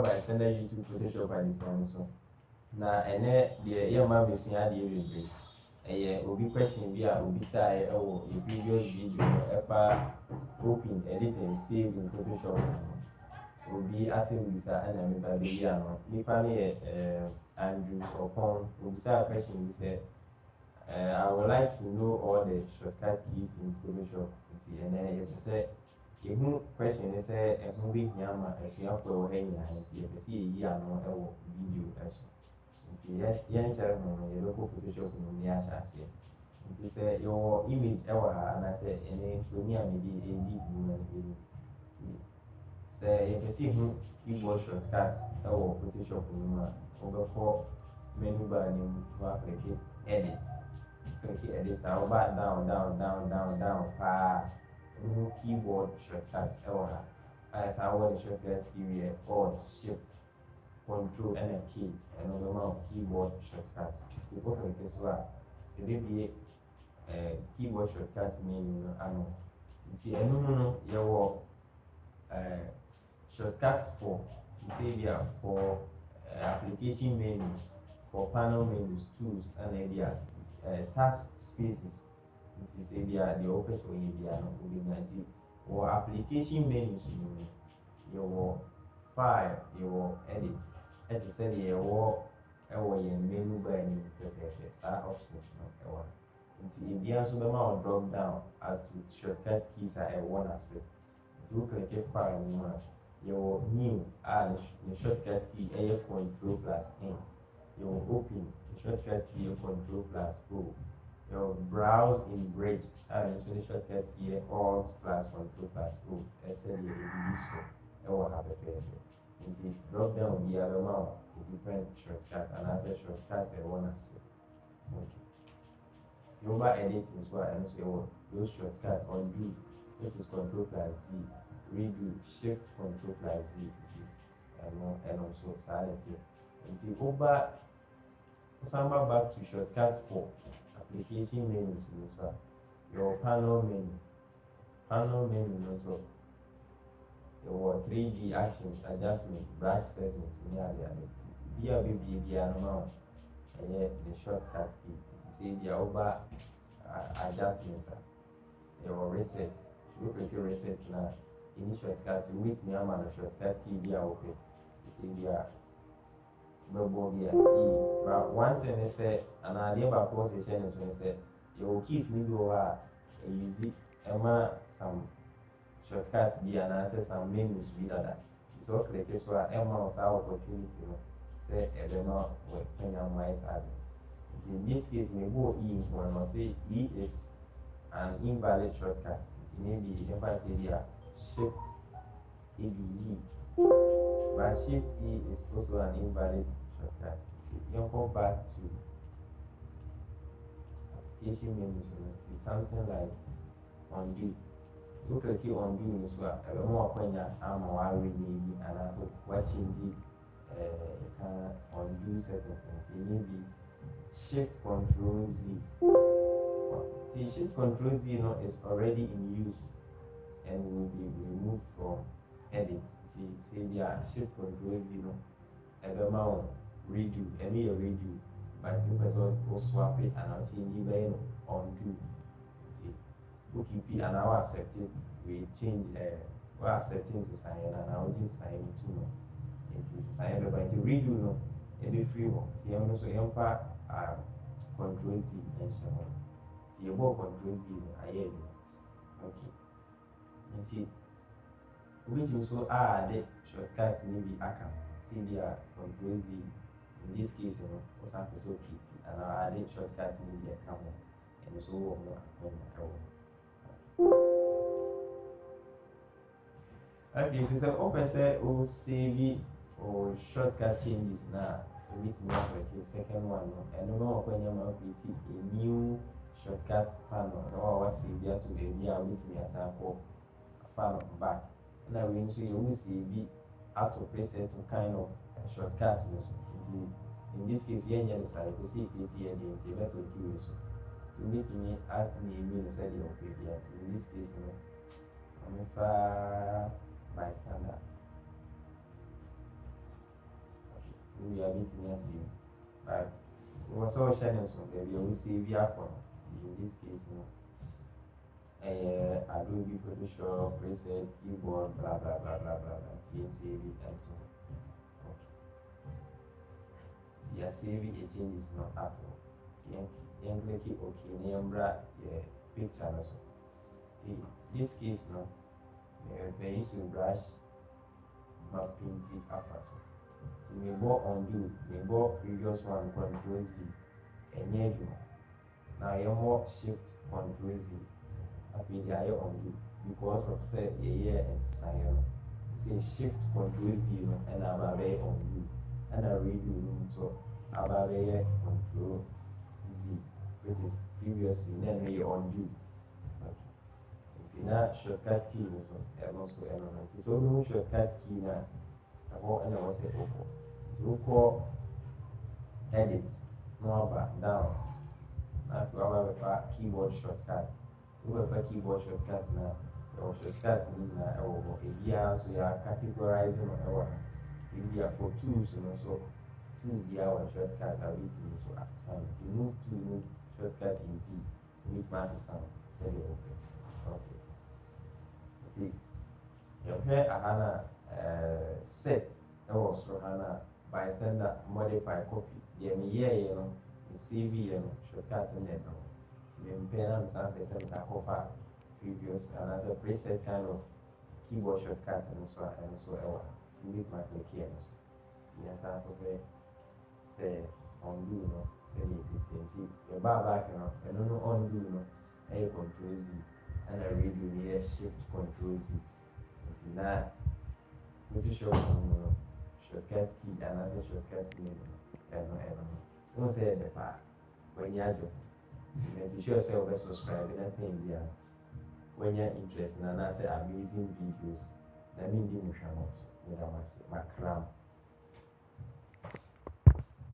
bystander YouTube Photoshop and this one so. Na the year man be seeing the every obi question bi a obi say a previous video ever open edit and save in Photoshop. Obi asking visa and me ba be ano. Nipa ne Andrew upon obi say a question say I would like to know all the shortcut keys in Photoshop. And you say a question is a movie yama as you have to hang your hands. You see a no video as yes, young chairman, you look Photoshop in the Ashasi. It is your image ever, and I say, and to me, I may be a deep woman. Say, you can see who keyboard shortcuts or Photoshop over menu bar name to click edit. Click edit, I'll back down, keyboard shortcuts ever. As I want the shortcuts give Alt, Shift, Control, and a key, and on the amount of keyboard shortcuts. To go for this one, it will be a keyboard shortcuts menu. I know. It's your shortcuts for Savior for application menus, for panel menus, tools, and area task spaces. It is area the office or area or application menus. Your file, your edit. It is your menu by options. If you also drop down as to shortcut keys are one as you click a file, your new and the shortcut key a control plus N. You open the shortcut key control plus O. Your browse in bridge and the shortcut key Alt plus control plus O. Have a pair. Drop down the other amount of different shortcuts and as a shortcut one as okay. The over editing is what I know those shortcuts undo, which is control plus Z, redo, shift control plus Z, and also silence it. And the over samba back to shortcuts for application menus, your panel menu also. Your 3D actions, adjustment, brush settings, near the normal, and yet the shortcut key. It is the over adjustments. Your reset, you click reset now. In the shortcut, you wait me a man shortcut key be open. It's in the bubble here. One thing they say, and I never pause a sentence when they say, your keys need to use it, some shortcuts be and answer some menus be that. So click is where Emma was our opportunity say a demo with pen and my side. In this case, we go E when I say E is an invalid shortcut. It may be if I say here shift E. But shift E is also an invalid shortcut. You go back to application menus. It's something like undo. You click undo as well. A more when I'm already and also watching the undo settings. It may be shift control Z. The shift control Z is already in use and will be removed from edit. Say shift control Z redo, and me redo. But the person will swap it and I'll change it undo. Keep and now accept it. We change we are accepting the sign and I'll just sign it too. It is signed by the redo no every free one. The also empa control Z and so on. The above control Z I hear you. Okay. Which so the shortcuts maybe account. See the control Z. In this case, was so pretty and I added shortcuts maybe account and so on. Okay, so open say save or shortcut changes now. We need to make like a second one, and no when you create a new shortcut panel. No, I save here to the near with me as I call a panel back. Now we need to use save how to preset to kind of shortcuts. In this case, here the side, you see it here the internet will give you. To meet me at me inside your PDF. In this case, I'm a bystander. we are meeting us in. But we was all sharing some baby, we see we are from in this case, Adobe Photoshop, preset, keyboard, blah blah blah blah blah blah, TNCV and so. Okay. TNCV a change is not at all. TNCV okay, Niambra, picture also. See, this case, no, they used to brush my painting after so. See, me bought undo, me bought previous one, Control Z, and yet, now you're more shift Control Z. I feel the higher undo because of say a year and sign. Say shift Control Z, and I'm a very undo, and I redo room so I'm a very Control Z, which is previously then we undo. Na shortcut key and also element. So no shortcut key now. About and I was say okay. So call edit, no back down. Now if you have a keyboard shortcut, you have a keyboard shortcut now. Your shortcuts in our area, so you are categorizing our area for tools, so two our shortcut are written so as sound. You move to shortcut in P, which mass sound. Say okay. Okay. See, your hair ahana set also hana bystander modify copy. The me CV shortcut in there. The pen and some percent are offer previous and as a preset kind of keyboard shortcut and so ever. To meet my click here. Yes, I have to say undo say it's the bar back and no undo a Control Z. And I read you here shift Control Z. It's not what you show shortcut key and as a shortcut key. Don't say the part when you're joking. Make sure yourself to subscribe and anything there. When you're interested in another amazing videos, I mean, give me a with my cram.